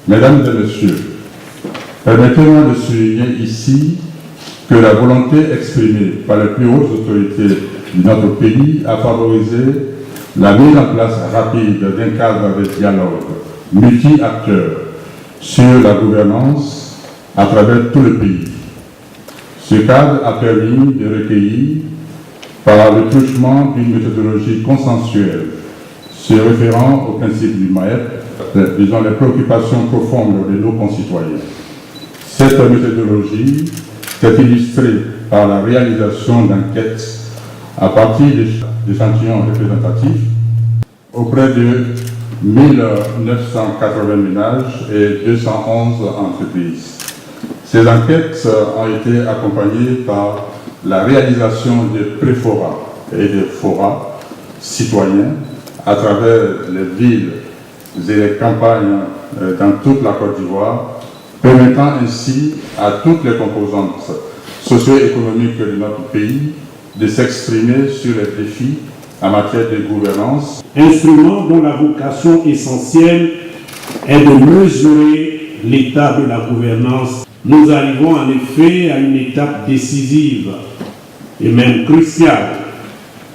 Mesdames et Messieurs, permettez-moi de souligner ici que la volonté exprimée par les plus hautes autorités de notre pays a favorisé la mise en place rapide d'un cadre de dialogue multi-acteurs sur la gouvernance à travers tout le pays. Ce cadre a permis de recueillir, par le truchement d'une méthodologie consensuelle se référant au principe du MAEP, disons les préoccupations profondes de nos concitoyens. Cette méthodologie s'est illustrée par la réalisation d'enquêtes à partir d'échantillons représentatifs auprès de 1980 ménages et 211 entreprises. Ces enquêtes ont été accompagnées par la réalisation de préforats et de forats citoyens à travers les villes et les campagnes dans toute la Côte d'Ivoire, permettant ainsi à toutes les composantes socio-économiques de notre pays de s'exprimer sur les défis en matière de gouvernance. Instrument dont la vocation essentielle est de mesurer l'état de la gouvernance. Nous arrivons en effet à une étape décisive et même cruciale,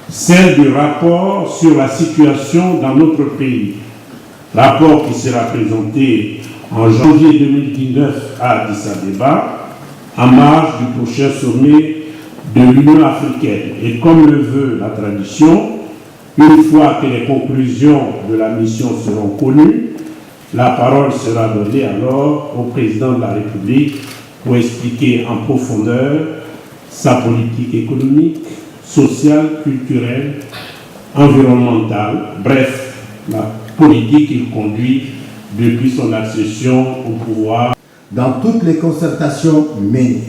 celle du rapport sur la situation dans notre pays. Rapport qui sera présenté en janvier 2019 à Addis Abeba, en marge du prochain sommet de l'Union africaine. Et comme le veut la tradition, une fois que les conclusions de la mission seront connues, la parole sera donnée alors au président de la République pour expliquer en profondeur sa politique économique, sociale, culturelle, environnementale, bref, la politique qu'il conduit depuis son accession au pouvoir. Dans toutes les concertations menées,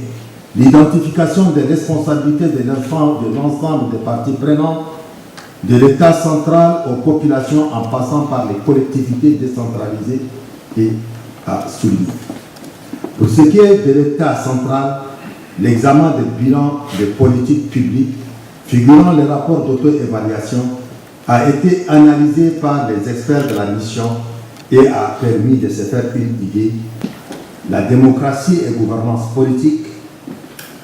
l'identification des responsabilités de l'ensemble des parties prenantes, de l'État central aux populations en passant par les collectivités décentralisées et à souligner. Pour ce qui est de l'État central, l'examen des bilans des politiques publiques figurant les rapports d'auto-évaluation a été analysé par les experts de la mission et a permis de se faire une idée. La démocratie et gouvernance politique,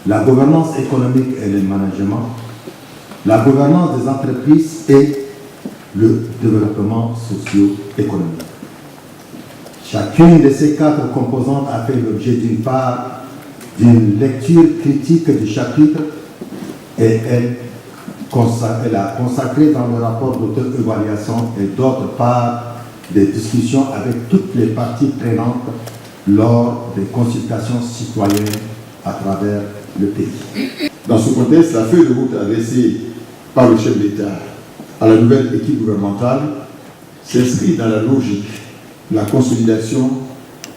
la gouvernance économique et le management, la gouvernance des entreprises et le développement socio-économique. Chacune de ces quatre composantes a fait l'objet d'une part d'une lecture critique du chapitre et elle a consacré dans le rapport d'auto-évaluation et d'autre part des discussions avec toutes les parties prenantes lors des consultations citoyennes à travers le pays. Dans ce contexte, la feuille de route adressée par le chef de l'État à la nouvelle équipe gouvernementale s'inscrit dans la logique de la consolidation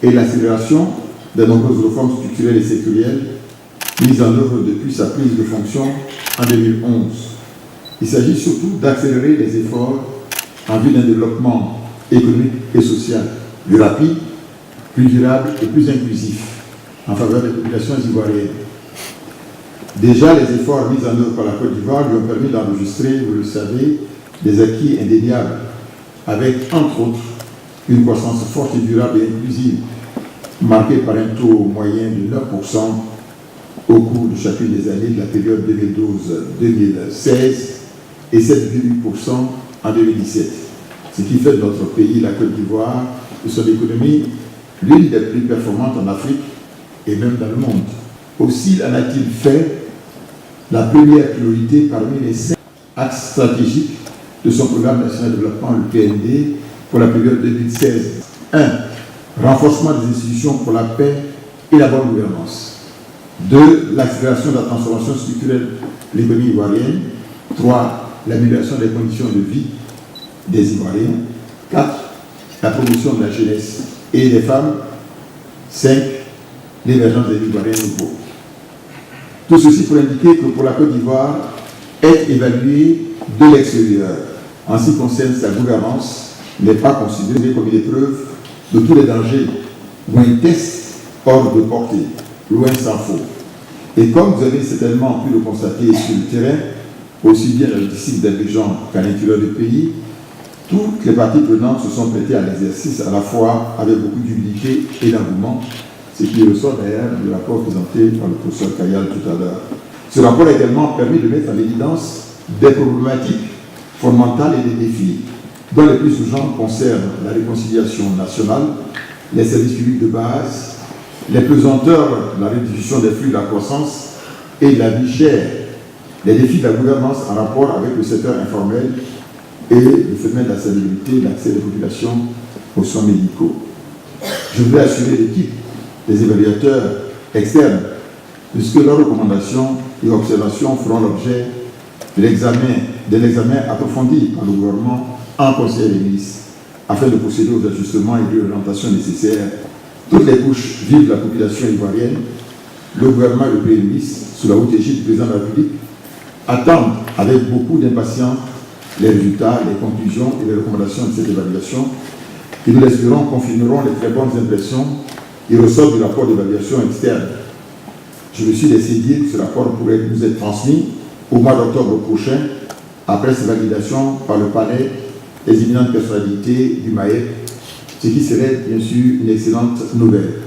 et l'accélération de nombreuses réformes structurelles et sectorielles mises en œuvre depuis sa prise de fonction en 2011. Il s'agit surtout d'accélérer les efforts en vue d'un développement économique et social plus rapide, plus durable et plus inclusif en faveur des populations ivoiriennes. Déjà, les efforts mis en œuvre par la Côte d'Ivoire lui ont permis d'enregistrer, vous le savez, des acquis indéniables, avec, entre autres, une croissance forte et durable et inclusive, marquée par un taux moyen de 9% au cours de chacune des années de la période 2012-2016 et 7,8% en 2017. Ce qui fait de notre pays, la Côte d'Ivoire, de son économie, l'une des plus performantes en Afrique et même dans le monde. Aussi en a-t-il fait la première priorité parmi les 5 axes stratégiques de son programme national de développement, le PND, pour la période 2016. 1. Renforcement des institutions pour la paix et la bonne gouvernance. 2. L'accélération de la transformation structurelle de l'économie ivoirienne. 3. L'amélioration des conditions de vie des Ivoiriens. 4. La promotion de la jeunesse et des femmes. 5. L'émergence des Ivoiriens nouveaux. Tout ceci pour indiquer que pour la Côte d'Ivoire, être évaluée de l'extérieur en ce qui concerne sa gouvernance n'est pas considéré comme une épreuve de tous les dangers ou un test hors de portée, loin s'en faut. Et comme vous avez certainement pu le constater sur le terrain, aussi bien dans le district d'Abidjan qu'à l'intérieur du pays, Toutes les parties prenantes se sont prêtées à l'exercice, à la fois avec beaucoup d'humilité et d'engouement, ce qui ressort d'ailleurs du rapport présenté par le professeur Kayal tout à l'heure. Ce rapport a également permis de mettre en évidence des problématiques fondamentales et des défis, dont les plus urgents concernent la réconciliation nationale, les services publics de base, les pesanteurs de la réduction des flux de la croissance et de la vie chère, les défis de la gouvernance en rapport avec le secteur informel et le phénomène de la salubrité et l'accès des populations aux soins médicaux. Je voudrais assurer l'équipe des évaluateurs externes puisque leurs recommandations et observations feront l'objet de l'examen approfondi par le gouvernement en Conseil des ministres afin de procéder aux ajustements et de l'orientation nécessaires. Toutes les couches vives de la population ivoirienne, le gouvernement et le Premier ministre, sous la haute égide du président de la République, attendent avec beaucoup d'impatience les résultats, les conclusions et les recommandations de cette évaluation qui, nous l'espérons, confirmeront les très bonnes impressions qui ressortent du rapport d'évaluation externe. Je me suis laissé dire que ce rapport pourrait nous être transmis au mois d'octobre prochain, après sa validation par le panel des éminentes personnalités du MAEP, ce qui serait bien sûr une excellente nouvelle.